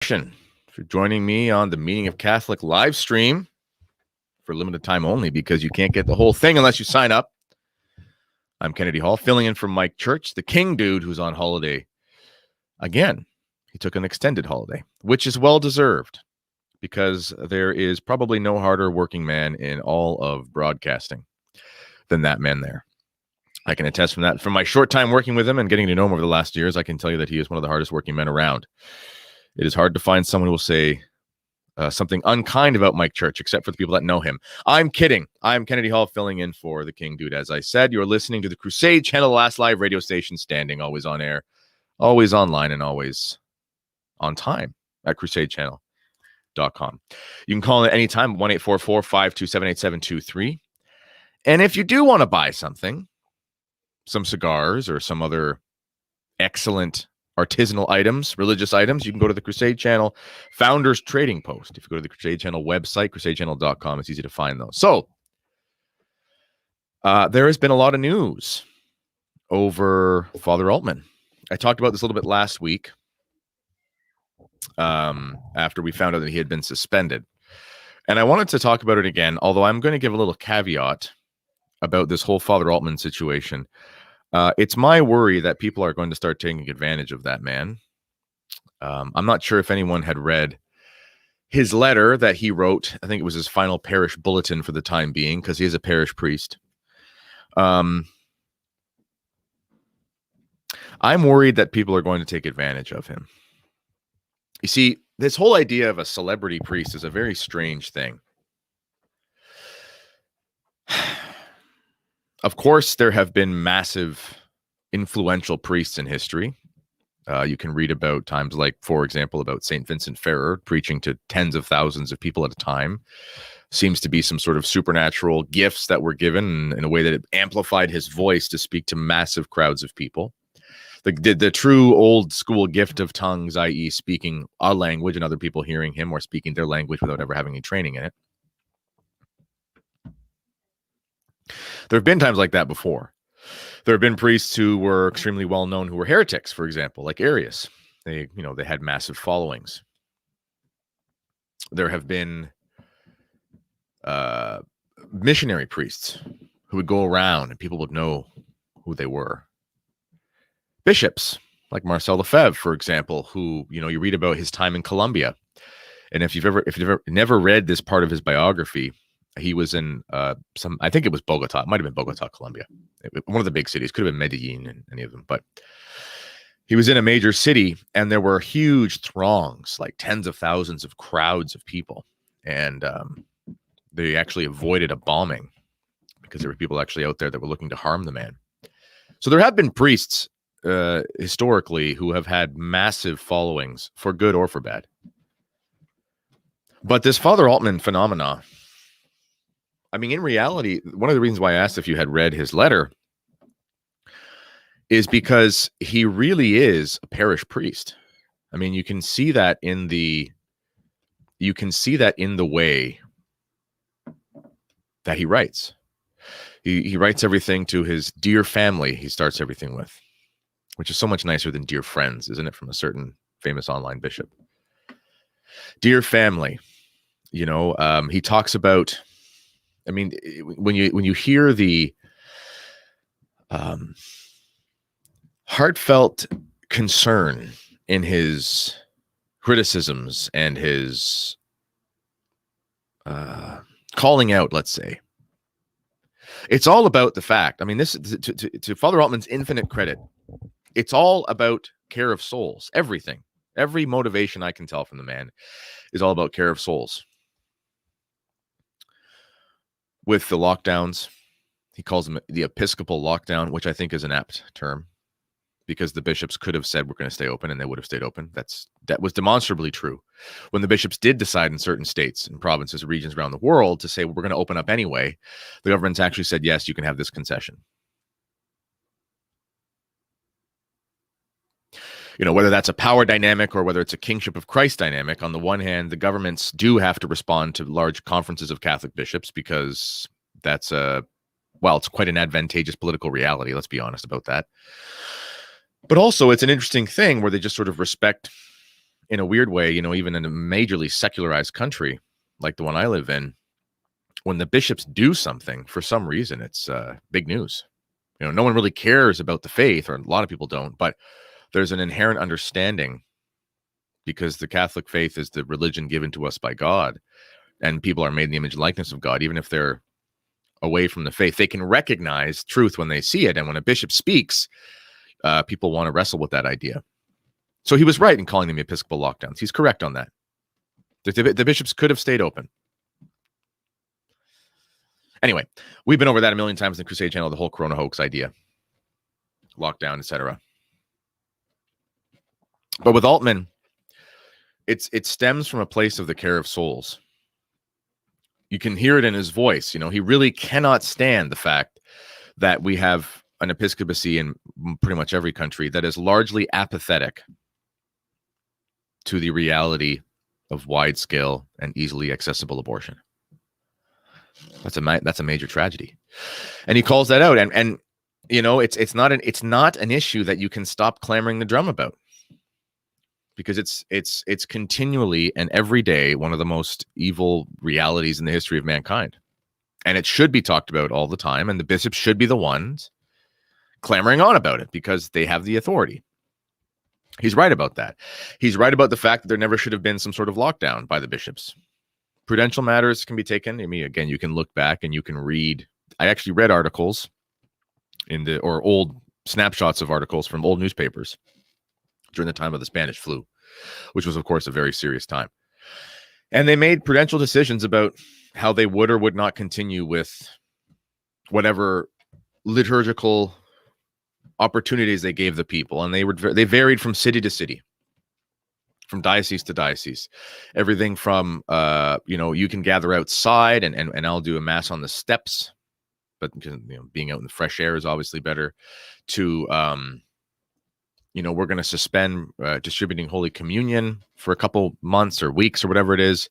For joining me on the Meaning of Catholic live stream for limited time only, because you can't get the whole thing unless you sign up. I'm Kennedy Hall, filling in for Mike Church, the King dude who's on holiday again. He took an extended holiday, which is well deserved, because there is probably no harder working man in all of broadcasting than that man there. I can attest from that. From my short time working with him and getting to know him over the last years, I can tell you that he is one of the hardest working men around. It is hard to find someone who will say something unkind about Mike Church, except for the people that know him. I'm kidding. I'm Kennedy Hall, filling in for the King Dude. As I said, you're listening to the Crusade channel, the last live radio station standing, always on air, always online, and always on time at crusadechannel.com. You can call in at any time, 1-844-527-8723. And if you do want to buy something, some cigars or some other excellent artisanal items, religious items, you can go to the Crusade Channel Founders Trading Post. If you go to the Crusade Channel website, crusadechannel.com, it's easy to find those. So there has been a lot of news over Father Altman. I talked about this a little bit last week after we found out that he had been suspended. And I wanted to talk about it again, although I'm going to give a little caveat about this whole Father Altman situation. It's my worry that people are going to start taking advantage of that man. I'm not sure if anyone had read his letter that he wrote. I think it was his final parish bulletin for the time being, because he is a parish priest. I'm worried that people are going to take advantage of him. You see, this whole idea of a celebrity priest is a very strange thing. Of course, there have been massive influential priests in history. You can read about times like, for example, about St. Vincent Ferrer preaching to tens of thousands of people at a time. Seems to be some sort of supernatural gifts that were given in a way that it amplified his voice to speak to massive crowds of people. The true old school gift of tongues, i.e. speaking a language and other people hearing him, or speaking their language without ever having any training in it. There have been times like that before. There have been priests who were extremely well known who were heretics, for example, like Arius. They had massive followings. There have been missionary priests who would go around and people would know who they were. Bishops like Marcel Lefebvre, for example, who you read about his time in Colombia, and if you've never read this part of his biography, he was in I think it was Bogota. It might have been Bogota, Colombia. One of the big cities. Could have been Medellin and any of them. But he was in a major city, and there were huge throngs, like tens of thousands of crowds of people. And they actually avoided a bombing because there were people actually out there that were looking to harm the man. So there have been priests historically who have had massive followings, for good or for bad. But this Father Altman phenomena, I mean, in reality, one of the reasons why I asked if you had read his letter is because he really is a parish priest. I mean, you can see that in the way that he writes. He writes everything to his dear family. He starts everything with, which is so much nicer than dear friends, isn't it? From a certain famous online bishop. Dear family, he talks about. I mean, when you hear the heartfelt concern in his criticisms and his calling out, let's say, it's all about the fact. I mean, this to Father Altman's infinite credit, it's all about care of souls. Everything, every motivation I can tell from the man is all about care of souls. With the lockdowns, he calls them the Episcopal lockdown, which I think is an apt term, because the bishops could have said we're going to stay open and they would have stayed open. That was demonstrably true. When the bishops did decide in certain states and provinces and regions around the world to say, well, we're going to open up anyway, the governments actually said, yes, you can have this concession. Whether that's a power dynamic or whether it's a kingship of Christ dynamic, on the one hand, the governments do have to respond to large conferences of Catholic bishops because that's it's quite an advantageous political reality. Let's be honest about that. But also it's an interesting thing where they just sort of respect in a weird way, even in a majorly secularized country like the one I live in, when the bishops do something for some reason, it's big news. No one really cares about the faith, or a lot of people don't, but there's an inherent understanding, because the Catholic faith is the religion given to us by God, and people are made in the image and likeness of God. Even if they're away from the faith, they can recognize truth when they see it. And when a bishop speaks, people want to wrestle with that idea. So he was right in calling them episcopal lockdowns. He's correct on that. The bishops could have stayed open. Anyway, we've been over that a million times in the Crusade channel, the whole corona hoax idea, lockdown, etc. But with Altman, it stems from a place of the care of souls. You can hear it in his voice. He really cannot stand the fact that we have an episcopacy in pretty much every country that is largely apathetic to the reality of wide-scale and easily accessible abortion. That's a major tragedy, and he calls that out. And it's not an issue that you can stop clamoring the drum about, because it's continually and every day one of the most evil realities in the history of mankind, and it should be talked about all the time. And the bishops should be the ones clamoring on about it because they have the authority. He's right about that. He's right about the fact that there never should have been some sort of lockdown by the bishops. Prudential matters can be taken. I mean, again, you can look back and you can read. I actually read articles or old snapshots of articles from old newspapers during the time of the Spanish flu, which was, of course, a very serious time. And they made prudential decisions about how they would or would not continue with whatever liturgical opportunities they gave the people. And they varied from city to city, from diocese to diocese. Everything from, you can gather outside and I'll do a mass on the steps, but being out in the fresh air is obviously better, to, we're going to suspend distributing Holy Communion for a couple months or weeks or whatever it is,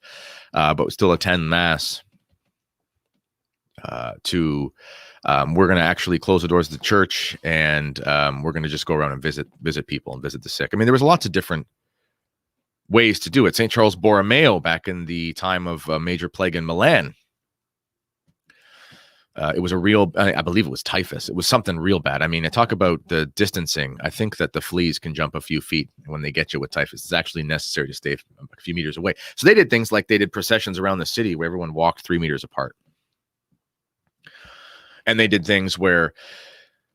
but still attend mass, we're going to actually close the doors of the church, and we're going to just go around and visit people and visit the sick. I mean, there was lots of different ways to do it. St. Charles Borromeo, back in the time of a major plague in Milan, it was I believe it was typhus. It was something real bad. I mean, I talk about the distancing. I think that the fleas can jump a few feet when they get you with typhus. It's actually necessary to stay a few meters away. So they did things like they did processions around the city where everyone walked 3 meters apart. And they did things where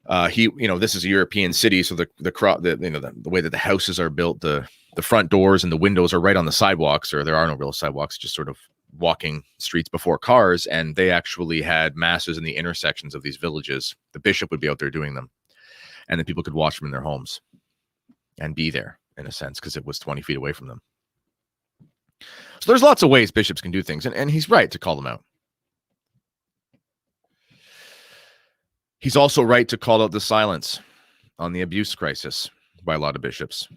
this is a European city, so the way that the houses are built, the front doors and the windows are right on the sidewalks, or there are no real sidewalks, just sort of walking streets before cars. And they actually had masses in the intersections of these villages. The bishop would be out there doing them, and then people could watch them in their homes and be there in a sense, because it was 20 feet away from them. So there's lots of ways bishops can do things, and he's right to call them out. He's also right to call out the silence on the abuse crisis by a lot of bishops,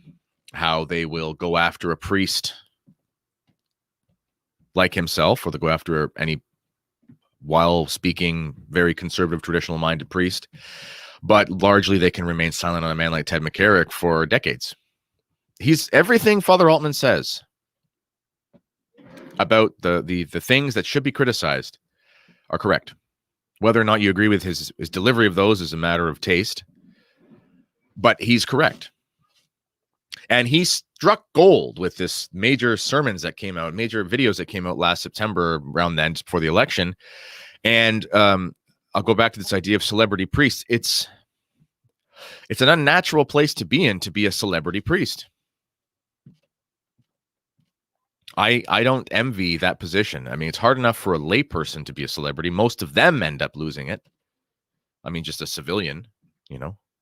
how they will go after a priest like himself, or they go after any while speaking, very conservative, traditional-minded priest, but largely they can remain silent on a man like Ted McCarrick for decades. He's everything Father Altman says about the things that should be criticized are correct. Whether or not you agree with his delivery of those is a matter of taste, but he's correct. And he struck gold with this major sermons that came out, major videos that came out last September, around then, just before the election. And I'll go back to this idea of celebrity priests. It's an unnatural place to be in, to be a celebrity priest. I don't envy that position. I mean, it's hard enough for a layperson to be a celebrity. Most of them end up losing it. I mean, just a civilian,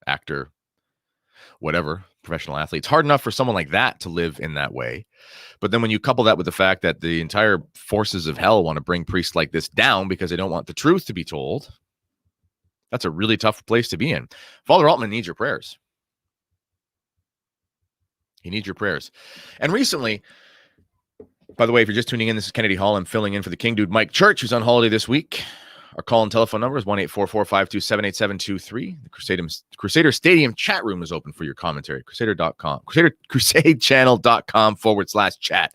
actor, whatever, professional athlete. It's hard enough for someone like that to live in that way. But then when you couple that with the fact that the entire forces of hell want to bring priests like this down because they don't want the truth to be told, that's a really tough place to be in. Father Altman needs your prayers. He needs your prayers. And recently, by the way, if you're just tuning in, this is Kennedy Hall. I'm filling in for the King Dude Mike Church, who's on holiday this week. Our call and telephone number is 1-844-527-8723. The Crusader Stadium chat room is open for your commentary. Crusadechannel.com /chat.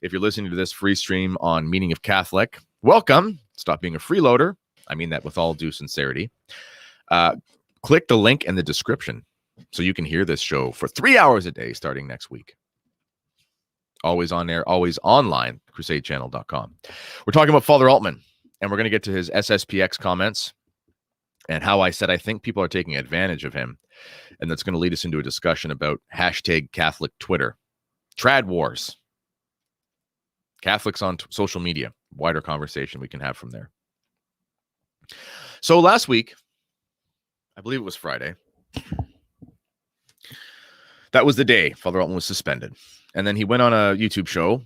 If you're listening to this free stream on Meaning of Catholic, welcome. Stop being a freeloader. I mean that with all due sincerity. Click the link in the description so you can hear this show for 3 hours a day starting next week. Always on air, always online, Crusadechannel.com. We're talking about Father Altman, and we're going to get to his SSPX comments and how I said I think people are taking advantage of him. And that's going to lead us into a discussion about hashtag Catholic Twitter, trad wars, Catholics on social media, wider conversation we can have from there. So last week, I believe it was Friday, that was the day Father Altman was suspended. And then he went on a YouTube show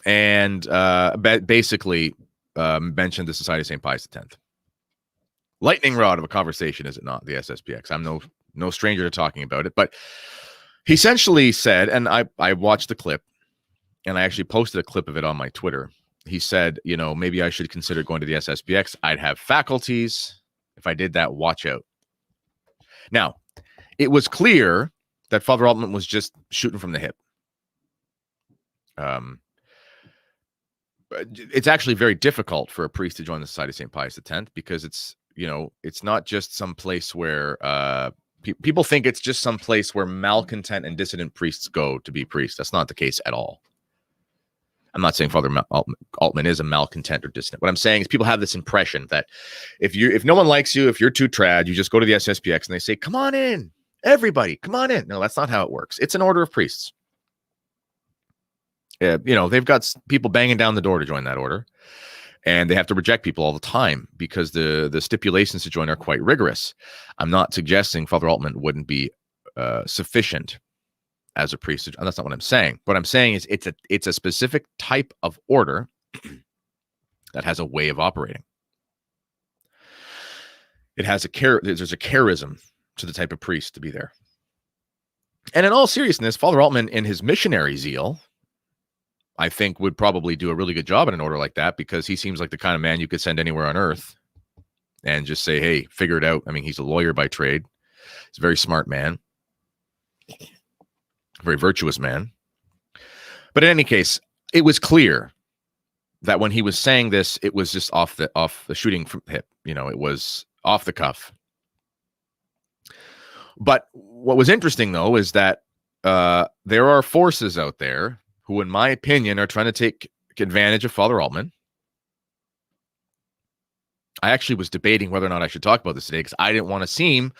and basically mentioned the Society of St. Pius X. Lightning rod of a conversation, is it not? The SSPX. I'm no stranger to talking about it. But he essentially said, and I watched the clip, and I actually posted a clip of it on my Twitter. He said, maybe I should consider going to the SSPX. I'd have faculties. If I did that, watch out. Now, it was clear that Father Altman was just shooting from the hip. It's actually very difficult for a priest to join the Society of St. Pius X because it's not just some place where people think it's just some place where malcontent and dissident priests go to be priests. That's not the case at all. I'm not saying Father Altman is a malcontent or dissident. What I'm saying is people have this impression that if no one likes you, if you're too trad, you just go to the SSPX and they say, come on in, everybody, come on in. No, that's not how it works. It's an order of priests. They've got people banging down the door to join that order, and they have to reject people all the time because the stipulations to join are quite rigorous. I'm not suggesting Father Altman wouldn't be sufficient as a priest. That's not what I'm saying. What I'm saying is it's a specific type of order that has a way of operating. It has there's a charism to the type of priest to be there. And in all seriousness, Father Altman, in his missionary zeal, I think would probably do a really good job in an order like that because he seems like the kind of man you could send anywhere on earth and just say, hey, figure it out. I mean, he's a lawyer by trade. He's a very smart man, a very virtuous man. But in any case, it was clear that when he was saying this, it was just off the shooting from hip. It was off the cuff. But what was interesting, though, is that there are forces out there who, in my opinion, are trying to take advantage of Father Altman. I actually was debating whether or not I should talk about this today because I didn't want to seem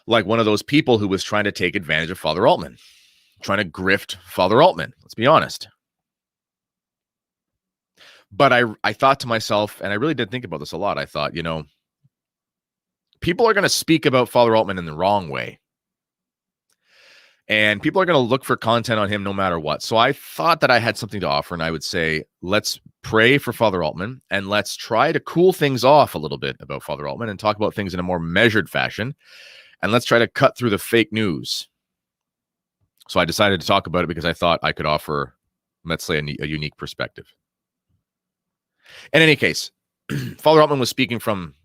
like one of those people who was trying to take advantage of Father Altman, trying to grift Father Altman. Let's be honest. But I thought to myself, and I really did think about this a lot, I thought, people are going to speak about Father Altman in the wrong way. And people are going to look for content on him no matter what. So I thought that I had something to offer, and I would say, let's pray for Father Altman, and let's try to cool things off a little bit about Father Altman and talk about things in a more measured fashion. And let's try to cut through the fake news. So I decided to talk about it because I thought I could offer, let's say, a unique perspective. In any case, Father Altman was speaking from...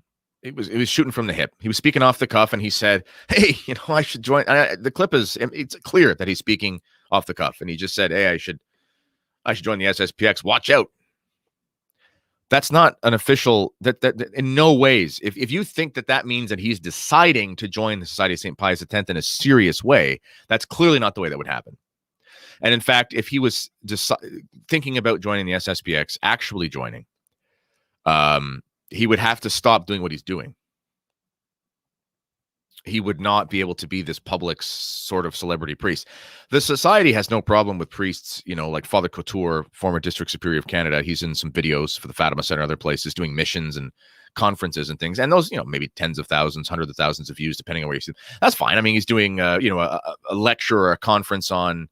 It was shooting from the hip. He was speaking off the cuff, and he said, hey, I should join. The clip it's clear that he's speaking off the cuff. And he just said, hey, I should join the SSPX. Watch out. That's not an official, that in no ways. If you think that means that he's deciding to join the Society of St. Pius X in a serious way, that's clearly not the way that would happen. And in fact, if he was thinking about joining the SSPX, actually joining, he would have to stop doing what he's doing. He would not be able to be this public sort of celebrity priest. The society has no problem with priests, like Father Couture, former District Superior of Canada. He's in some videos for the Fatima Center and other places doing missions and conferences and things. And those, maybe tens of thousands, hundreds of thousands of views, depending on where you see. That's fine. I mean, he's doing, a lecture or a conference on,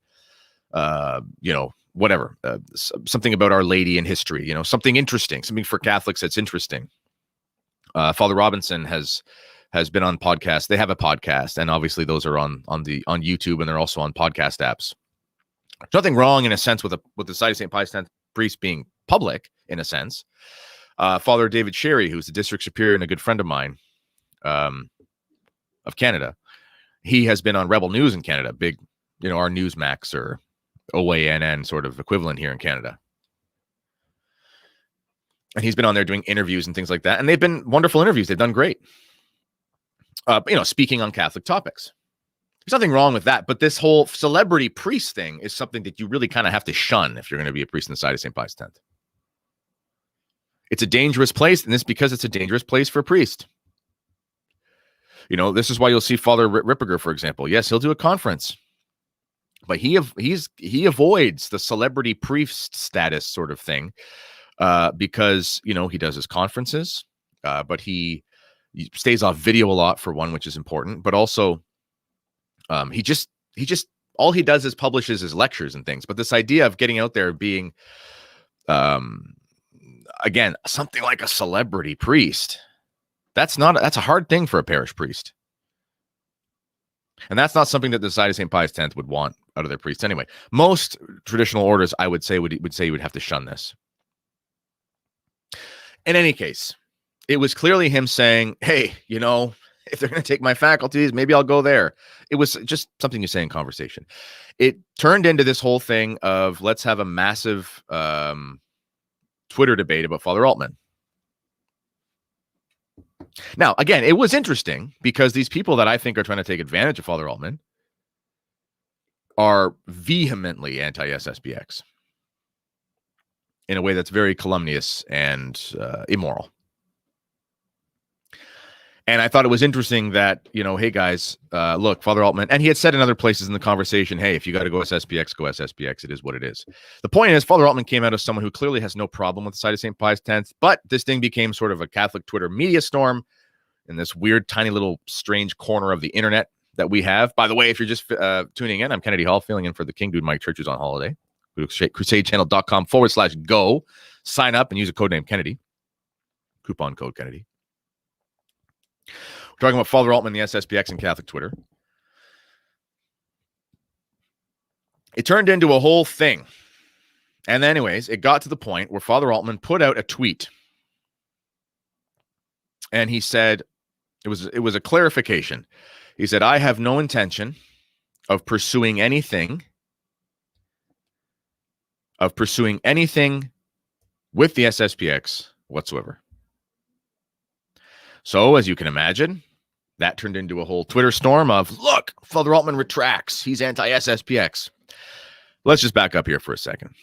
whatever, something about Our Lady in history, something interesting, something for Catholics that's interesting. Father Robinson has been on podcasts. They have a podcast, and obviously those are on YouTube, and they're also on podcast apps. There's nothing wrong in a sense with the Society of St. Pius X priest being public in a sense. Father David Sherry, who's the district superior and a good friend of mine of Canada. He has been on Rebel News in Canada, big, our Newsmax or OANN sort of equivalent here in Canada. And he's been on there doing interviews and things like that. And they've been wonderful interviews. They've done great. Speaking on Catholic topics. There's nothing wrong with that. But this whole celebrity priest thing is something that you really kind of have to shun if you're going to be a priest in the side of St. Pius X. It's a dangerous place, and this because it's a dangerous place for a priest. This is why you'll see Father Ripperger, for example. Yes, he'll do a conference, but he avoids the celebrity priest status sort of thing because, he does his conferences, but he stays off video a lot, for one, which is important, but also he just all he does is publishes his lectures and things. But this idea of getting out there being, again, something like a celebrity priest, that's a hard thing for a parish priest. And that's not something that the Society of St. Pius X would want out of their priests anyway. Most traditional orders, I would say, would say you would have to shun this. In any case, it was clearly him saying, hey, if they're going to take my faculties, maybe I'll go there. It was just something you say in conversation. It turned into this whole thing of let's have a massive Twitter debate about Father Altman. Now, again, it was interesting because these people that I think are trying to take advantage of Father Altman are vehemently anti-SSPX in a way that's very calumnious and immoral. And I thought it was interesting that, hey, guys, look, Father Altman, and he had said in other places in the conversation, hey, if you got to go SSPX, go SSPX. It is what it is. The point is, Father Altman came out as someone who clearly has no problem with the side of St. Pius X, but this thing became sort of a Catholic Twitter media storm in this weird, tiny little strange corner of the internet that we have. By the way, if you're just tuning in, I'm Kennedy Hall, filling in for the King Dude Mike Church, who's on holiday. Go to crusadechannel.com/go. Sign up and use a code name Kennedy. Coupon code Kennedy. We're talking about Father Altman, the SSPX, and Catholic Twitter. It turned into a whole thing. And anyways, it got to the point where Father Altman put out a tweet. And he said, it was a clarification. He said, I have no intention of pursuing anything with the SSPX whatsoever. So, as you can imagine, that turned into a whole Twitter storm of, look, Father Altman retracts. He's anti-SSPX. Let's just back up here for a second.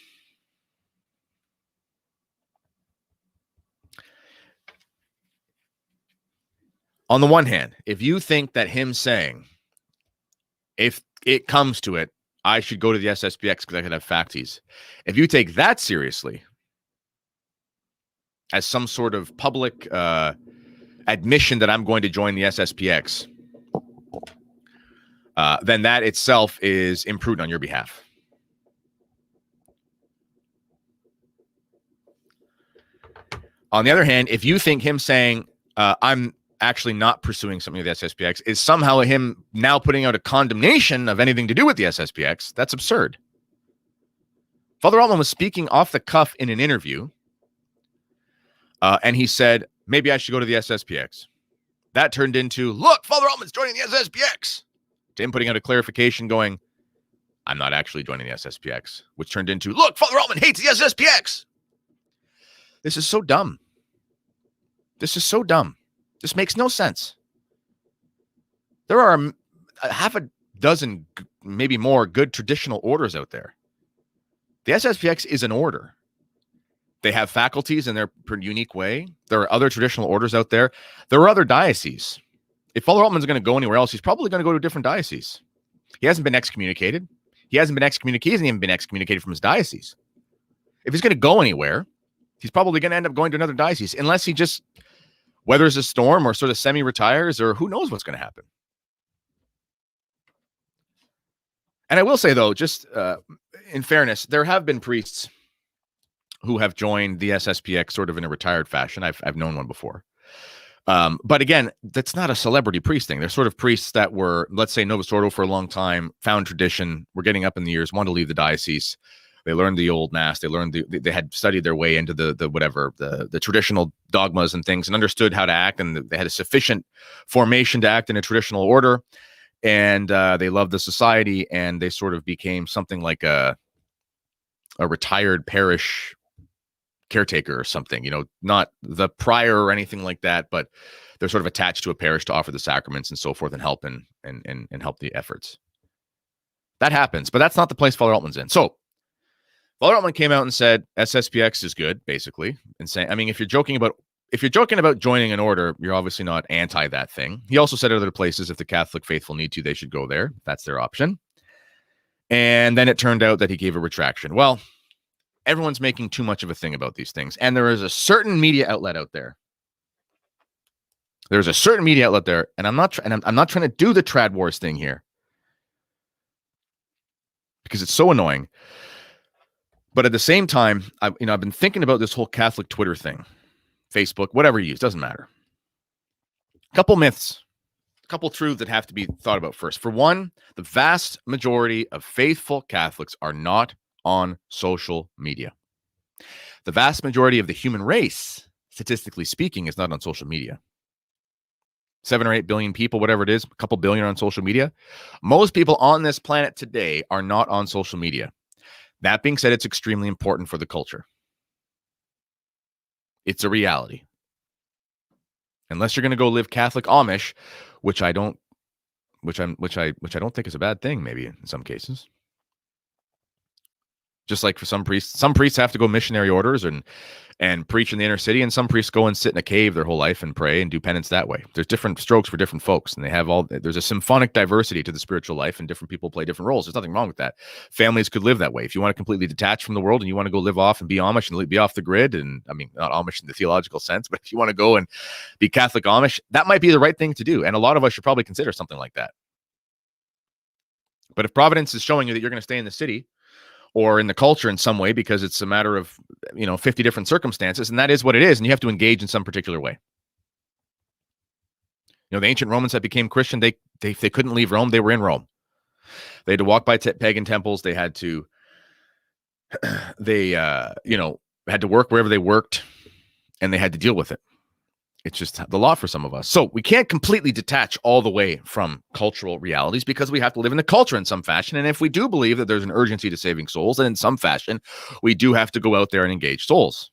On the one hand, if you think that him saying, if it comes to it, I should go to the SSPX because I could have faculties. If you take that seriously as some sort of public admission that I'm going to join the SSPX, then that itself is imprudent on your behalf. On the other hand, if you think him saying, I'm actually not pursuing something with the SSPX is somehow him now putting out a condemnation of anything to do with the SSPX, that's absurd. Father Altman was speaking off the cuff in an interview, and he said, maybe I should go to the SSPX. That turned into, look, Father Altman's joining the SSPX. To him putting out a clarification going, I'm not actually joining the SSPX, which turned into, look, Father Altman hates the SSPX. This is so dumb. This is so dumb. This makes no sense. There are half a dozen, maybe more, good traditional orders out there. The SSPX is an order. They have faculties in their unique way. There are other traditional orders out there. There are other dioceses. If Father Altman's going to go anywhere else, he's probably going to go to a different diocese. He hasn't been excommunicated. He hasn't even been excommunicated from his diocese. If he's going to go anywhere, he's probably going to end up going to another diocese, unless he just weathers a storm or sort of semi-retires, or who knows what's going to happen. And I will say, though, just in fairness, there have been priests who have joined the SSPX sort of in a retired fashion. I've known one before. But again, that's not a celebrity priest thing. They're sort of priests that were, let's say, Novus Ordo for a long time, found tradition, were getting up in the years, wanted to leave the diocese, They learned the old mass. They learned they had studied their way into the traditional dogmas and things, and understood how to act, and they had a sufficient formation to act in a traditional order. And they loved the society, and they sort of became something like a retired parish caretaker or something, not the prior or anything like that, but they're sort of attached to a parish to offer the sacraments and so forth and help and help the efforts. That happens, but that's not the place Father Altman's in. So Father Altman came out and said SSPX is good, basically, and saying, I mean, if you're joking about joining an order, you're obviously not anti that thing. He also said at other places, if the Catholic faithful need to, they should go there. That's their option. And then it turned out that he gave a retraction. Well, everyone's making too much of a thing about these things, and there is a certain media outlet out there. There's a certain media outlet there, and I'm not trying to do the trad wars thing here because it's so annoying. But at the same time, I've been thinking about this whole Catholic Twitter thing, Facebook, whatever you use, doesn't matter. A couple myths, a couple truths that have to be thought about first. For one, the vast majority of faithful Catholics are not on social media. The vast majority of the human race, statistically speaking, is not on social media. 7 or 8 billion people, whatever it is, a couple billion are on social media. Most people on this planet today are not on social media. That being said, it's extremely important for the culture. It's a reality. Unless you're going to go live Catholic Amish, which I don't think is a bad thing, maybe in some cases. Just like for some priests have to go missionary orders and preach in the inner city, and some priests go and sit in a cave their whole life and pray and do penance that way. There's different strokes for different folks, and there's a symphonic diversity to the spiritual life, and different people play different roles. There's nothing wrong with that. Families could live that way. If you want to completely detach from the world and you want to go live off and be Amish and be off the grid, and I mean, not Amish in the theological sense, but if you want to go and be Catholic Amish, that might be the right thing to do. And a lot of us should probably consider something like that. But if Providence is showing you that you're going to stay in the city or in the culture in some way because it's a matter of 50 different circumstances, and that is what it is, and you have to engage in some particular way. The ancient Romans that became Christian, they couldn't leave Rome. They were in Rome. They had to walk by pagan temples. They had to had to work wherever they worked, and they had to deal with it. It's just the law for some of us. So we can't completely detach all the way from cultural realities because we have to live in the culture in some fashion. And if we do believe that there's an urgency to saving souls, then in some fashion, we do have to go out there and engage souls.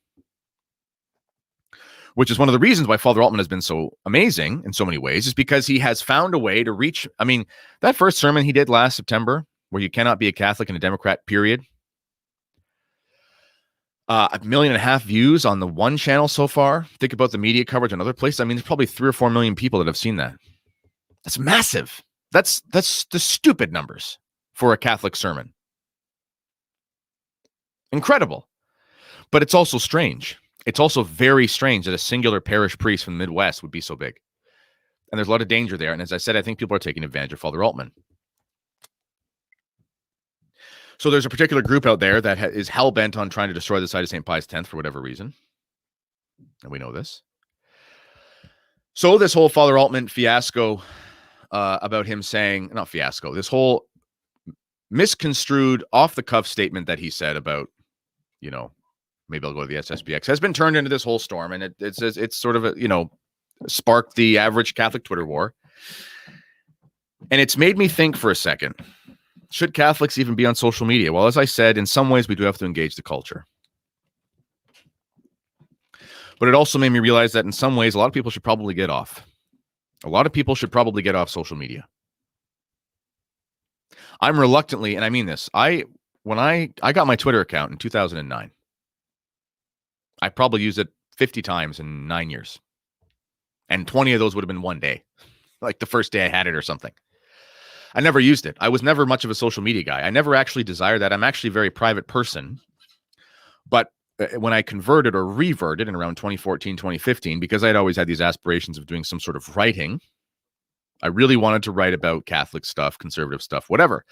Which is one of the reasons why Father Altman has been so amazing in so many ways, is because he has found a way to reach. I mean, that first sermon he did last September, where you cannot be a Catholic and a Democrat, period. 1.5 million views on the one channel so far. Think about the media coverage on other places. I mean, there's probably 3 or 4 million people that have seen that. That's massive. That's the stupid numbers for a Catholic sermon. Incredible. But it's also strange. It's also very strange that a singular parish priest from the Midwest would be so big. And there's a lot of danger there. And as I said, I think people are taking advantage of Father Altman. So there's a particular group out there that is hell-bent on trying to destroy the site of St. Pius X for whatever reason. And we know this. So this whole Father Altman fiasco about him saying, not fiasco, this whole misconstrued off-the-cuff statement that he said about, maybe I'll go to the SSPX, has been turned into this whole storm. And it's sort of, sparked the average Catholic Twitter war. And it's made me think for a second. Should Catholics even be on social media? Well, as I said, in some ways, we do have to engage the culture. But it also made me realize that in some ways, a lot of people should probably get off. A lot of people should probably get off social media. I'm reluctantly, and I mean this, when I got my Twitter account in 2009, I probably used it 50 times in 9 years. And 20 of those would have been one day, like the first day I had it or something. I never used it. I was never much of a social media guy. I never actually desired that. I'm actually a very private person. But when I converted or reverted in around 2014, 2015, because I'd always had these aspirations of doing some sort of writing, I really wanted to write about Catholic stuff, conservative stuff, whatever.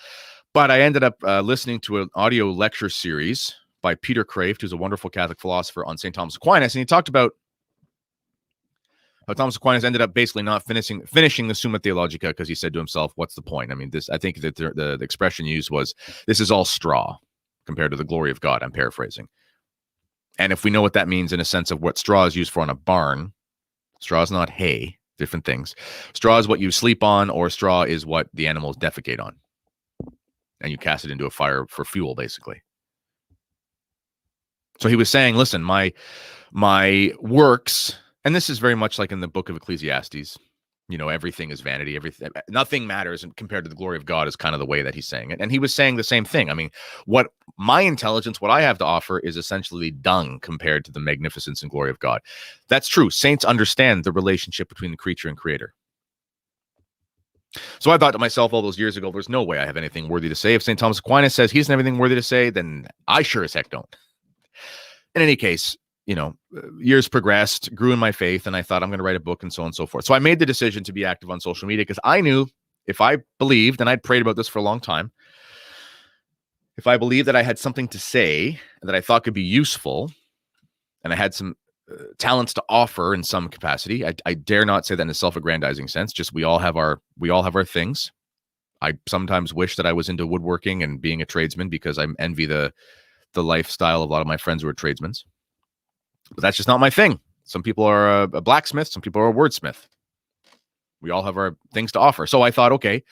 But I ended up listening to an audio lecture series by Peter Kraft, who's a wonderful Catholic philosopher, on St. Thomas Aquinas. And he talked about how Thomas Aquinas ended up basically not finishing the Summa Theologica because he said to himself, what's the point? I mean, I think that the expression used was, this is all straw. compared to the glory of God. I'm paraphrasing. And if we know what that means in a sense of what straw is used for on a barn, straw is not hay, different things. Straw is what you sleep on, or straw is what the animals defecate on. And you cast it into a fire for fuel, basically. So he was saying, listen, my works, and this is very much like in the book of Ecclesiastes, everything is vanity, everything, nothing matters compared to the glory of God is kind of the way that he's saying it. And he was saying the same thing. I mean, what my intelligence, what I have to offer is essentially dung compared to the magnificence and glory of God. That's true. Saints understand the relationship between the creature and creator. So I thought to myself all those years ago, there's no way I have anything worthy to say. If St. Thomas Aquinas says he doesn't have anything worthy to say, then I sure as heck don't. In any case, years progressed, grew in my faith, and I thought I'm going to write a book and so on and so forth. So I made the decision to be active on social media because I knew if I believed, and I'd prayed about this for a long time, if I believed that I had something to say that I thought could be useful, and I had some talents to offer in some capacity, I dare not say that in a self-aggrandizing sense. Just we all have our things. I sometimes wish that I was into woodworking and being a tradesman because I envy the lifestyle of a lot of my friends who are tradesmen. But that's just not my thing. Some people are a blacksmith. Some people are a wordsmith. We all have our things to offer. So I thought, okay,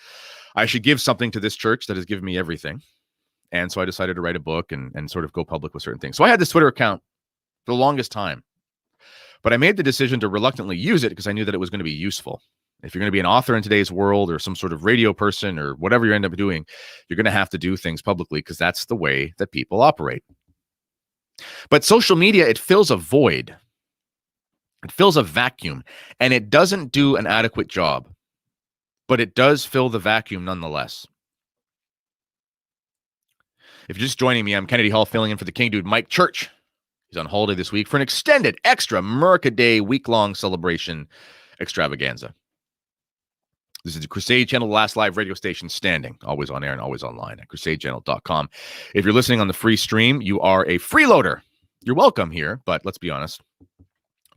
I should give something to this church that has given me everything. And so I decided to write a book and sort of go public with certain things. So I had this Twitter account for the longest time. But I made the decision to reluctantly use it because I knew that it was going to be useful. If you're going to be an author in today's world or some sort of radio person or whatever you end up doing, you're going to have to do things publicly because that's the way that people operate. But social media, it fills a void. It fills a vacuum, and it doesn't do an adequate job, but it does fill the vacuum nonetheless. If you're just joining me, I'm Kennedy Hall, filling in for the King Dude, Mike Church. He's on holiday this week for an extended, extra Merca Day week-long celebration extravaganza. This is the Crusade Channel, the last live radio station standing, always on air and always online at crusadechannel.com. If you're listening on the free stream, you are a freeloader. You're welcome here, but let's be honest.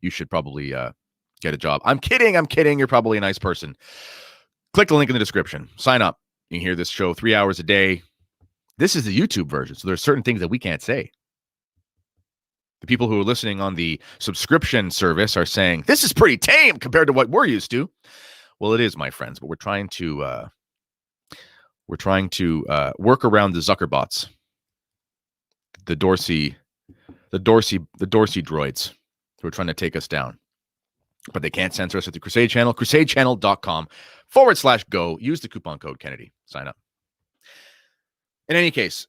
You should probably get a job. I'm kidding. You're probably a nice person. Click the link in the description. Sign up. You can hear this show 3 hours a day. This is the YouTube version, so there's certain things that we can't say. The people who are listening on the subscription service are saying, this is pretty tame compared to what we're used to. Well, it is, my friends, but we're trying to work around the Zuckerbots, the Dorsey droids who are trying to take us down. But they can't censor us at the Crusade Channel, crusadechannel.com/go. Use the coupon code Kennedy. Sign up. In any case,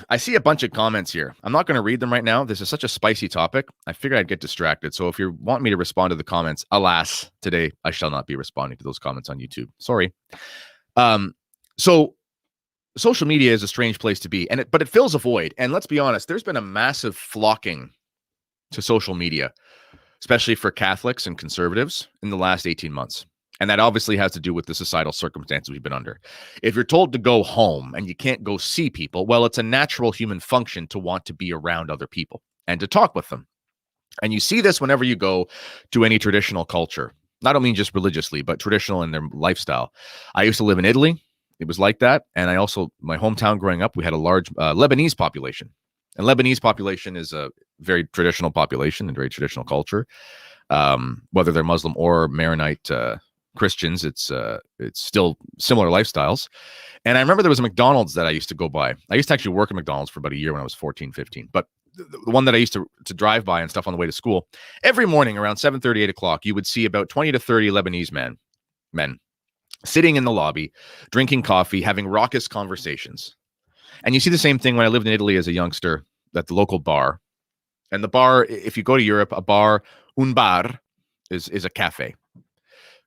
I see a bunch of comments here. I'm not going to read them right now. This is such a spicy topic. I figured I'd get distracted. So if you want me to respond to the comments, alas, today I shall not be responding to those comments on YouTube. Sorry. So social media is a strange place to be, but it fills a void. And let's be honest, there's been a massive flocking to social media, especially for Catholics and conservatives in the last 18 months. And that obviously has to do with the societal circumstances we've been under. If you're told to go home and you can't go see people, well, it's a natural human function to want to be around other people and to talk with them. And you see this whenever you go to any traditional culture. I don't mean just religiously, but traditional in their lifestyle. I used to live in Italy. It was like that. And I also, my hometown growing up, we had a large Lebanese population. And Lebanese population is a very traditional population and very traditional culture. Whether they're Muslim or Maronite Christians, it's still similar lifestyles. And I remember there was a McDonald's that I used to go by. I used to actually work at McDonald's for about a year when I was 14, 15. But the one that I used to drive by and stuff on the way to school, every morning around 7:30, 8 o'clock, you would see about 20 to 30 Lebanese men sitting in the lobby, drinking coffee, having raucous conversations. And you see the same thing when I lived in Italy as a youngster at the local bar. And the bar, if you go to Europe, a bar, un bar, is a cafe.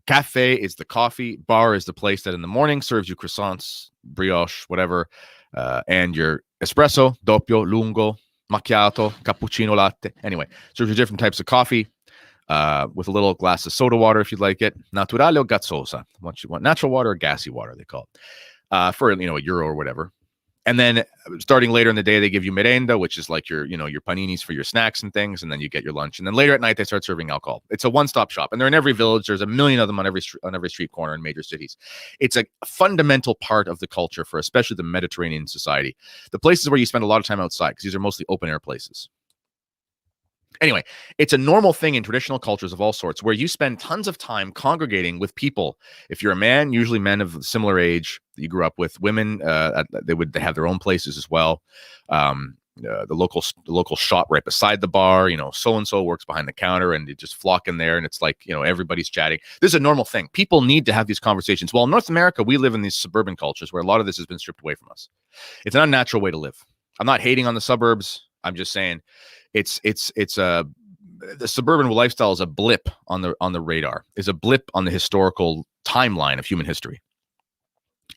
Cafe is the coffee. Bar is the place that in the morning serves you croissants, brioche, whatever, and your espresso, doppio, lungo, macchiato, cappuccino, latte. Anyway, serves you different types of coffee with a little glass of soda water if you'd like it. Naturale o gazzosa. What you want, natural water or gassy water, they call it, for €1 or whatever. And then starting later in the day, they give you merenda, which is like your paninis for your snacks and things. And then you get your lunch. And then later at night, they start serving alcohol. It's a one-stop shop. And they're in every village. There's a million of them on every street corner in major cities. It's a fundamental part of the culture for especially the Mediterranean society. The places where you spend a lot of time outside, because these are mostly open air places. Anyway, it's a normal thing in traditional cultures of all sorts where you spend tons of time congregating with people. If you're a man, usually men of similar age that you grew up with. Women, they have their own places as well. The local shop right beside the bar, so and so works behind the counter, and they just flock in there, and it's like everybody's chatting. This is a normal thing. People need to have these conversations. Well, in North America, we live in these suburban cultures where a lot of this has been stripped away from us. It's an unnatural way to live. I'm not hating on the suburbs. I'm just saying. The suburban lifestyle is a blip on the radar, is a blip on the historical timeline of human history.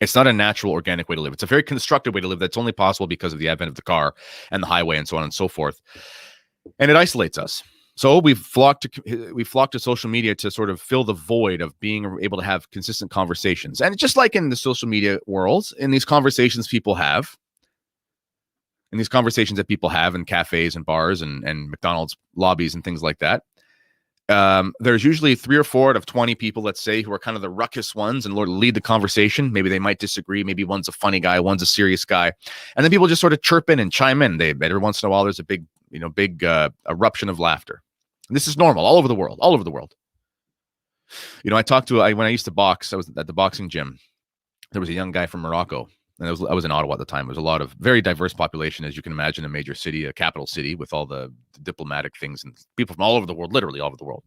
It's not a natural, organic way to live. It's a very constructed way to live that's only possible because of the advent of the car and the highway and so on and so forth. And it isolates us. So we've flocked to social media to sort of fill the void of being able to have consistent conversations. And just like in the social media world, in these conversations people have, in cafes and bars and McDonald's lobbies and things like that, there's usually 3 or 4 out of 20 people, let's say, who are kind of the ruckus ones and lead the conversation. Maybe they might disagree. Maybe one's a funny guy, one's a serious guy. And then people just sort of chirp in and chime in. Every once in a while, there's a big eruption of laughter. And this is normal all over the world. When I used to box, I was at the boxing gym. There was a young guy from Morocco. And I was in Ottawa at the time. There was a lot of very diverse population, as you can imagine, a major city, a capital city with all the diplomatic things and people from all over the world, literally all over the world.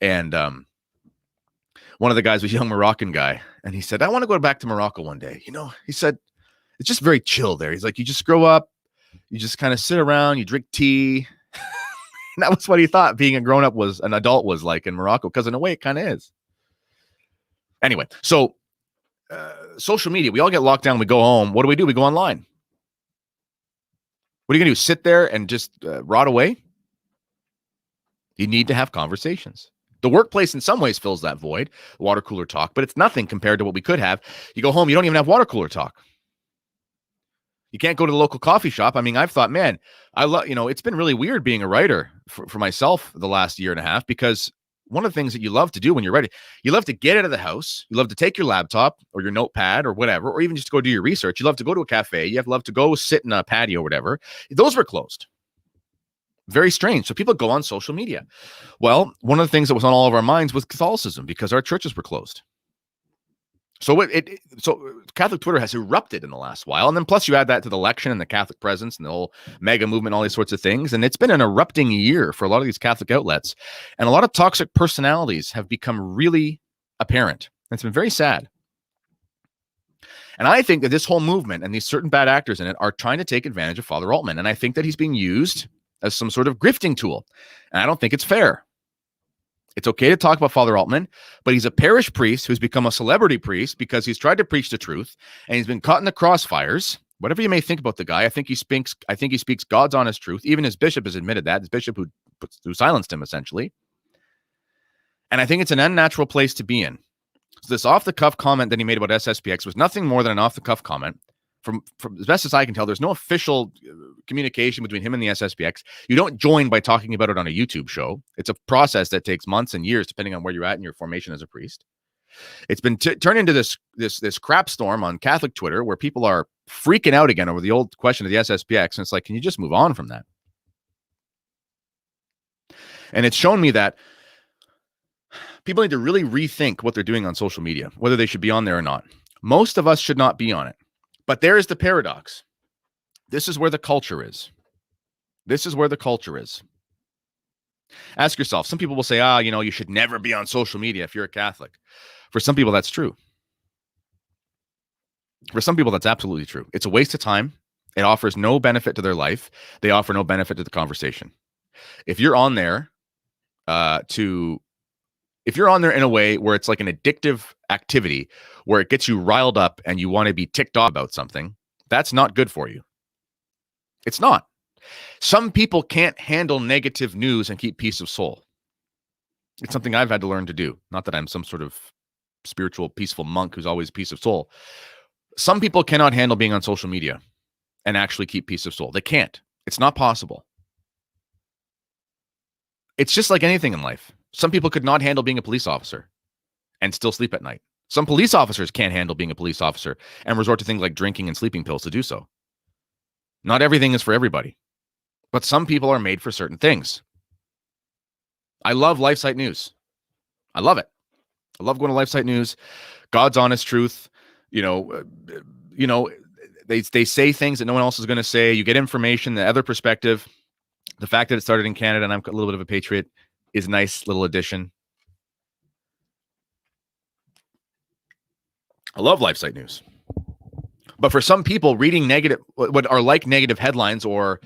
And one of the guys was a young Moroccan guy. And he said, I want to go back to Morocco one day. He said, it's just very chill there. He's like, you just grow up, you just kind of sit around, you drink tea. And that was what he thought being a grown up an adult was like in Morocco, because in a way it kind of is. Anyway, so social media, we all get locked down. We go home. What do? We go online. What are you going to do? Sit there and just rot away? You need to have conversations. The workplace in some ways fills that void, water cooler talk, but it's nothing compared to what we could have. You go home, you don't even have water cooler talk. You can't go to the local coffee shop. I mean, I've thought, man, it's been really weird being a writer for myself the last year and a half, because one of the things that you love to do when you're ready, you love to get out of the house. You love to take your laptop or your notepad or whatever, or even just go do your research. You love to go to a cafe. You love to go sit in a patio or whatever. Those were closed. Very strange. So people go on social media. Well, one of the things that was on all of our minds was Catholicism, because our churches were closed. So Catholic Twitter has erupted in the last while. And then plus you add that to the election and the Catholic presence and the whole mega movement, all these sorts of things. And it's been an erupting year for a lot of these Catholic outlets. And a lot of toxic personalities have become really apparent. And it's been very sad. And I think that this whole movement and these certain bad actors in it are trying to take advantage of Father Altman. And I think that he's being used as some sort of grifting tool. And I don't think it's fair. It's okay to talk about Father Altman, but he's a parish priest who's become a celebrity priest because he's tried to preach the truth and he's been caught in the crossfires. Whatever you may think about the guy, I think he speaks God's honest truth. Even his bishop has admitted that. His bishop who silenced him, essentially. And I think it's an unnatural place to be in. So this off-the-cuff comment that he made about SSPX was nothing more than an off-the-cuff comment. From as best as I can tell, there's no official communication between him and the SSPX. You don't join by talking about it on a YouTube show. It's a process that takes months and years, depending on where you're at in your formation as a priest. It's been turned into this crap storm on Catholic Twitter where people are freaking out again over the old question of the SSPX. And it's like, can you just move on from that? And it's shown me that people need to really rethink what they're doing on social media, whether they should be on there or not. Most of us should not be on it. But there is the paradox. This is where the culture is. Ask yourself, some people will say, you should never be on social media if you're a Catholic. For some people, that's true. For some people, that's absolutely true. It's a waste of time. It offers no benefit to their life. They offer no benefit to the conversation. If you're on there if you're on there in a way where it's like an addictive activity, where it gets you riled up and you want to be ticked off about something, that's not good for you. It's not. Some people can't handle negative news and keep peace of soul. It's something I've had to learn to do. Not that I'm some sort of spiritual, peaceful monk who's always peace of soul. Some people cannot handle being on social media. and actually keep peace of soul. They can't. It's not possible. It's just like anything in life. Some people could not handle being a police officer and still sleep at night. Some police officers can't handle being a police officer and resort to things like drinking and sleeping pills to do so. Not everything is for everybody, but some people are made for certain things. I love LifeSite News. I love it. I love going to LifeSite News. God's honest truth. They say things that no one else is going to say. You get information, the other perspective. The fact that it started in Canada and I'm a little bit of a patriot is a nice little addition. I love LifeSite News. But for some people, reading what are like negative headlines, or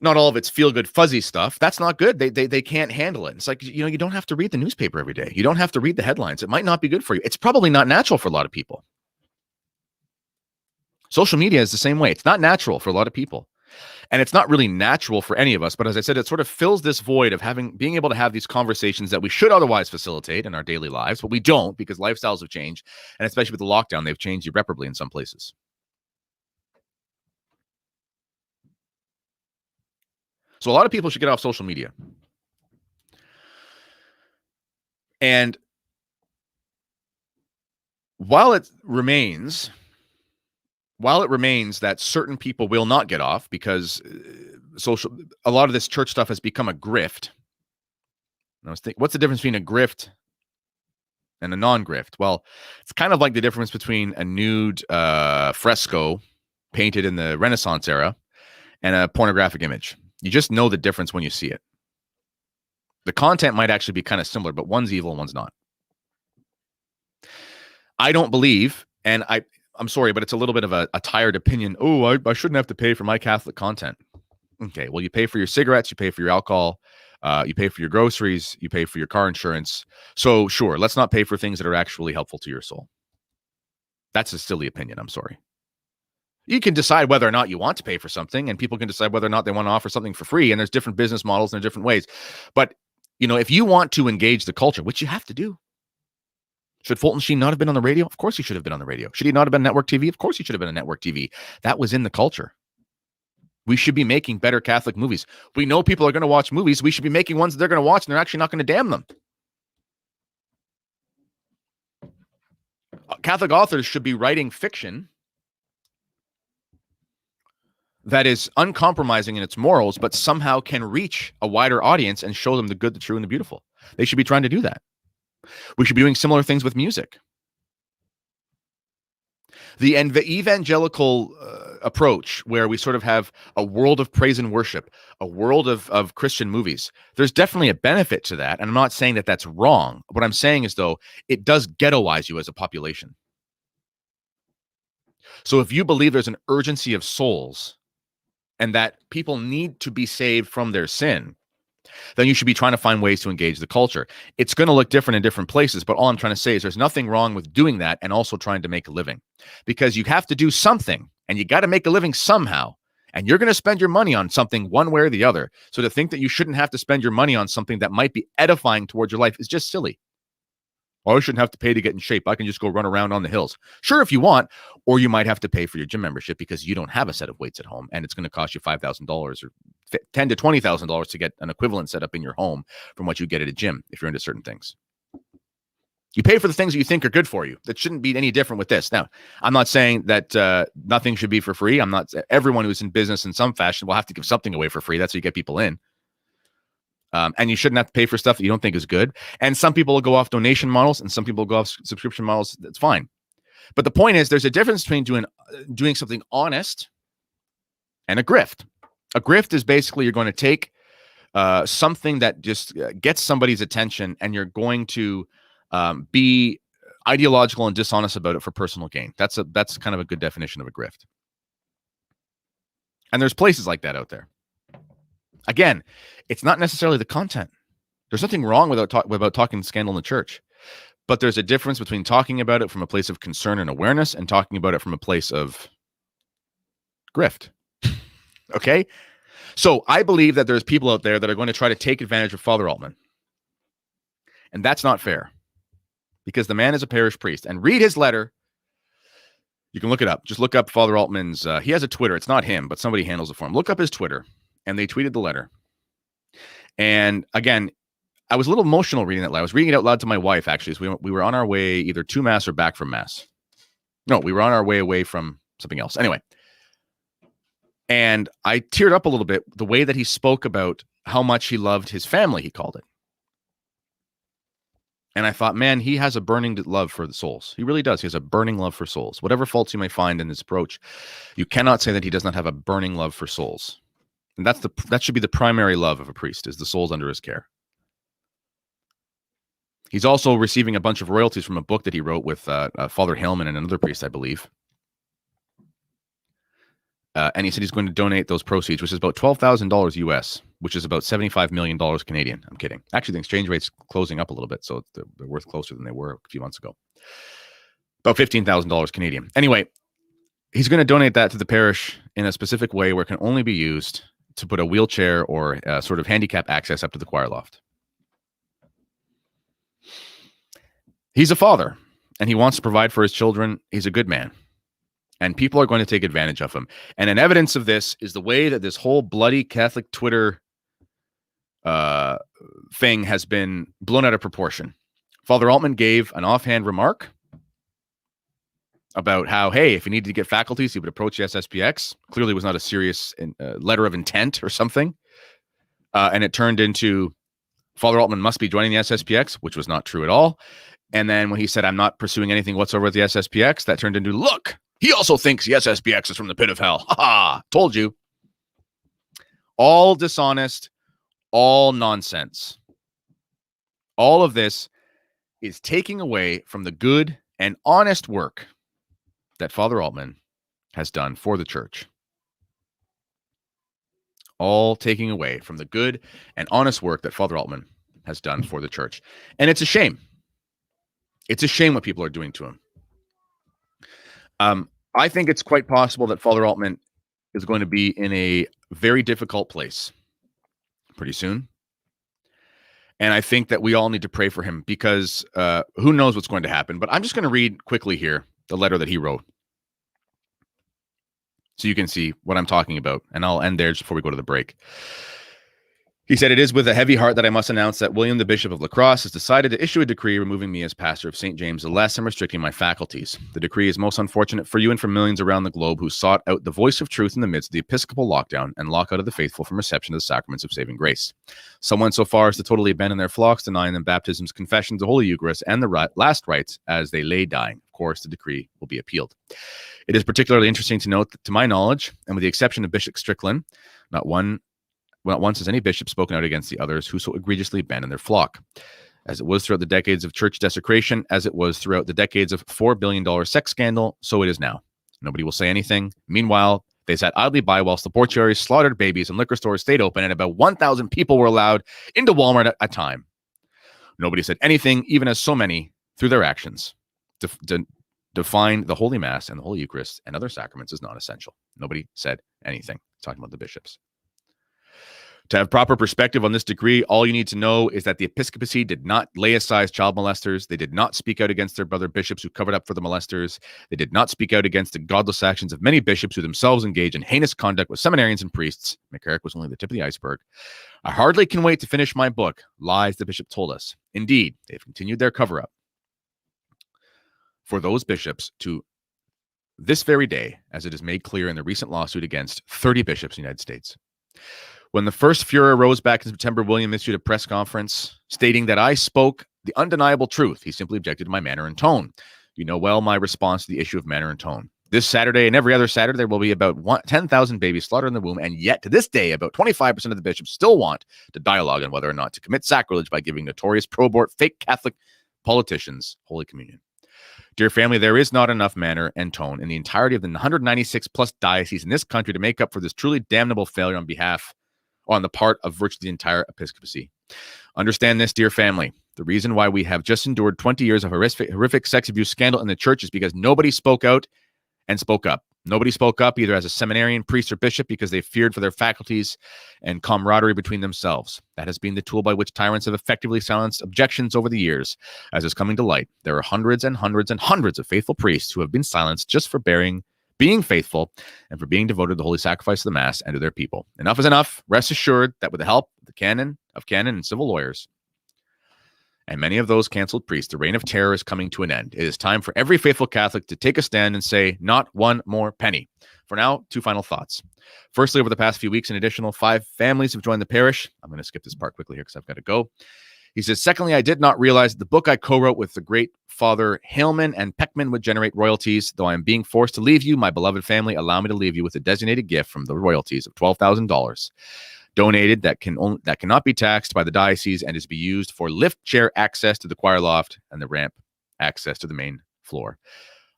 not all of it's feel-good fuzzy stuff, that's not good. They can't handle it. It's like, you don't have to read the newspaper every day. You don't have to read the headlines. It might not be good for you. It's probably not natural for a lot of people. Social media is the same way. It's not natural for a lot of people. And it's not really natural for any of us. But as I said, it sort of fills this void of being able to have these conversations that we should otherwise facilitate in our daily lives, but we don't, because lifestyles have changed. And especially with the lockdown, they've changed irreparably in some places. So a lot of people should get off social media. And while it remains that certain people will not get off because a lot of this church stuff has become a grift. I was thinking, what's the difference between a grift and a non-grift? Well, it's kind of like the difference between a nude fresco painted in the Renaissance era and a pornographic image. You just know the difference when you see it. The content might actually be kind of similar, but one's evil and one's not. I don't believe, and I'm sorry, but it's a little bit of a tired opinion. Oh, I shouldn't have to pay for my Catholic content. Okay, well, you pay for your cigarettes, you pay for your alcohol, you pay for your groceries, you pay for your car insurance. So sure, let's not pay for things that are actually helpful to your soul. That's a silly opinion. I'm sorry. You can decide whether or not you want to pay for something, and people can decide whether or not they want to offer something for free. And there's different business models and there are different ways. But, if you want to engage the culture, which you have to do, should Fulton Sheen not have been on the radio? Of course he should have been on the radio. Should he not have been network TV? Of course he should have been on network TV. That was in the culture. We should be making better Catholic movies. We know people are going to watch movies. We should be making ones that they're going to watch and they're actually not going to damn them. Catholic authors should be writing fiction that is uncompromising in its morals, but somehow can reach a wider audience and show them the good, the true, and the beautiful. They should be trying to do that. We should be doing similar things with music. The evangelical approach, where we sort of have a world of praise and worship, a world of Christian movies, there's definitely a benefit to that. And I'm not saying that that's wrong. What I'm saying is, though, it does ghettoize you as a population. So if you believe there's an urgency of souls and that people need to be saved from their sin, then you should be trying to find ways to engage the culture. It's going to look different in different places, but all I'm trying to say is there's nothing wrong with doing that and also trying to make a living, because you have to do something and you got to make a living somehow, and you're going to spend your money on something one way or the other. So to think that you shouldn't have to spend your money on something that might be edifying towards your life is just silly. Oh, I shouldn't have to pay to get in shape. I can just go run around on the hills. Sure, if you want, or you might have to pay for your gym membership because you don't have a set of weights at home, and it's going to cost you $5,000 or $10,000 to $20,000 to get an equivalent set up in your home from what you get at a gym if you're into certain things. You pay for the things that you think are good for you. That shouldn't be any different with this. Now, I'm not saying that nothing should be for free. Everyone who's in business in some fashion will have to give something away for free. That's how you get people in. And you shouldn't have to pay for stuff that you don't think is good. And some people will go off donation models and some people will go off subscription models. That's fine. But the point is, there's a difference between doing something honest and a grift. A grift is basically you're going to take something that just gets somebody's attention and you're going to be ideological and dishonest about it for personal gain. That's kind of a good definition of a grift. And there's places like that out there. Again, it's not necessarily the content. There's nothing wrong about talking scandal in the church, but there's a difference between talking about it from a place of concern and awareness and talking about it from a place of grift. Okay? So I believe that there's people out there that are going to try to take advantage of Father Altman. And that's not fair, because the man is a parish priest. And read his letter. You can look it up. Just look up Father Altman's. He has a Twitter. It's not him, but somebody handles it for him. Look up his Twitter. And they tweeted the letter. And again, I was a little emotional reading that. I was reading it out loud to my wife, actually. So we were on our way either to Mass or back from Mass. No, we were on our way away from something else. Anyway. And I teared up a little bit the way that he spoke about how much he loved his family, he called it. And I thought, man, he has a burning love for the souls. He really does. He has a burning love for souls. Whatever faults you may find in his approach, you cannot say that he does not have a burning love for souls. And that should be the primary love of a priest, is the souls under his care. He's also receiving a bunch of royalties from a book that he wrote with Father Hillman and another priest, I believe. And he said he's going to donate those proceeds, which is about $12,000 US, which is about $75 million Canadian. I'm kidding. Actually, the exchange rate's closing up a little bit, so they're worth closer than they were a few months ago. About $15,000 Canadian. Anyway, he's going to donate that to the parish in a specific way where it can only be used to put a wheelchair or sort of handicap access up to the choir loft. He's a father, and he wants to provide for his children. He's a good man. And people are going to take advantage of him. And an evidence of this is the way that this whole bloody Catholic Twitter thing has been blown out of proportion. Father Altman gave an offhand remark about how, hey, if he needed to get faculties, he would approach the SSPX. Clearly was not a serious letter of intent or something. And it turned into Father Altman must be joining the SSPX, which was not true at all. And then when he said, I'm not pursuing anything whatsoever with the SSPX, that turned into, look, he also thinks the SSPX is from the pit of hell. Ha ha! Told you. All dishonest, all nonsense. All of this is taking away from the good and honest work that Father Altman has done for the church. All taking away from the good and honest work that Father Altman has done for the church. And it's a shame. It's a shame what people are doing to him. I think it's quite possible that Father Altman is going to be in a very difficult place pretty soon. And I think that we all need to pray for him because who knows what's going to happen. But I'm just going to read quickly here the letter that he wrote so you can see what I'm talking about. And I'll end there just before we go to the break. He said, it is with a heavy heart that I must announce that William, the Bishop of La Crosse, has decided to issue a decree removing me as pastor of St. James the Less and restricting my faculties. The decree is most unfortunate for you and for millions around the globe who sought out the voice of truth in the midst of the episcopal lockdown and lockout of the faithful from reception of the sacraments of saving grace. Some went so far as to totally abandon their flocks, denying them baptisms, confessions, the Holy Eucharist, and the last rites as they lay dying. Of course, the decree will be appealed. It is particularly interesting to note that, to my knowledge, and with the exception of Bishop Strickland, not once has any bishop spoken out against the others who so egregiously abandoned their flock. As it was throughout the decades of church desecration, as it was throughout the decades of $4 billion sex scandal, so it is now. Nobody will say anything. Meanwhile, they sat idly by whilst the mortuaries, slaughtered babies, and liquor stores stayed open, and about 1,000 people were allowed into Walmart at a time. Nobody said anything, even as so many, through their actions, define the Holy Mass and the Holy Eucharist and other sacraments as non-essential. Nobody said anything. Talking about the bishops. To have proper perspective on this decree, all you need to know is that the episcopacy did not lay aside child molesters. They did not speak out against their brother bishops who covered up for the molesters. They did not speak out against the godless actions of many bishops who themselves engage in heinous conduct with seminarians and priests. McCarrick was only the tip of the iceberg. I hardly can wait to finish my book, Lies the Bishop Told Us. Indeed, they've continued their cover-up for those bishops to this very day, as it is made clear in the recent lawsuit against 30 bishops in the United States. When the first furor rose back in September, William issued a press conference stating that I spoke the undeniable truth. He simply objected to my manner and tone. You know well my response to the issue of manner and tone. This Saturday and every other Saturday, there will be about 10,000 babies slaughtered in the womb, and yet to this day, about 25% of the bishops still want to dialogue on whether or not to commit sacrilege by giving notorious pro-abort fake Catholic politicians Holy Communion. Dear family, there is not enough manner and tone in the entirety of the 196 plus dioceses in this country to make up for this truly damnable failure on the part of virtually the entire episcopacy. Understand this, dear family. The reason why we have just endured 20 years of horrific sex abuse scandal in the church is because nobody spoke out and spoke up. Nobody spoke up either as a seminarian, priest, or bishop because they feared for their faculties and camaraderie between themselves. That has been the tool by which tyrants have effectively silenced objections over the years. As is coming to light, there are hundreds and hundreds and hundreds of faithful priests who have been silenced just for being faithful and for being devoted to the holy sacrifice of the Mass and to their people. Enough is enough. Rest assured that with the help of canon and civil lawyers, and many of those canceled priests, the reign of terror is coming to an end. It is time for every faithful Catholic to take a stand and say, not one more penny. For now, 2 final thoughts. Firstly, over the past few weeks, an additional 5 families have joined the parish. I'm going to skip this part quickly here because I've got to go. He says, secondly, I did not realize that the book I co-wrote with the great Father Haleman and Peckman would generate royalties. Though I am being forced to leave you, my beloved family, allow me to leave you with a designated gift from the royalties of $12,000. Donated that cannot be taxed by the diocese and is to be used for lift chair access to the choir loft and the ramp access to the main floor.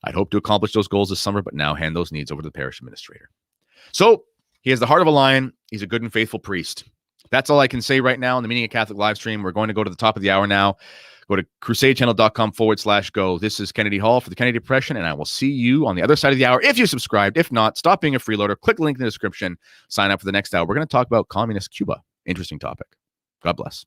I'd hope to accomplish those goals this summer, but now hand those needs over to the parish administrator. So he has the heart of a lion. He's a good and faithful priest. That's all I can say right now in the Meaning of Catholic live stream. We're going to go to the top of the hour now. Go to crusadechannel.com/go. This is Kennedy Hall for the Kennedy Depression, and I will see you on the other side of the hour. If you subscribed, if not, stop being a freeloader. Click the link in the description. Sign up for the next hour. We're going to talk about communist Cuba. Interesting topic. God bless.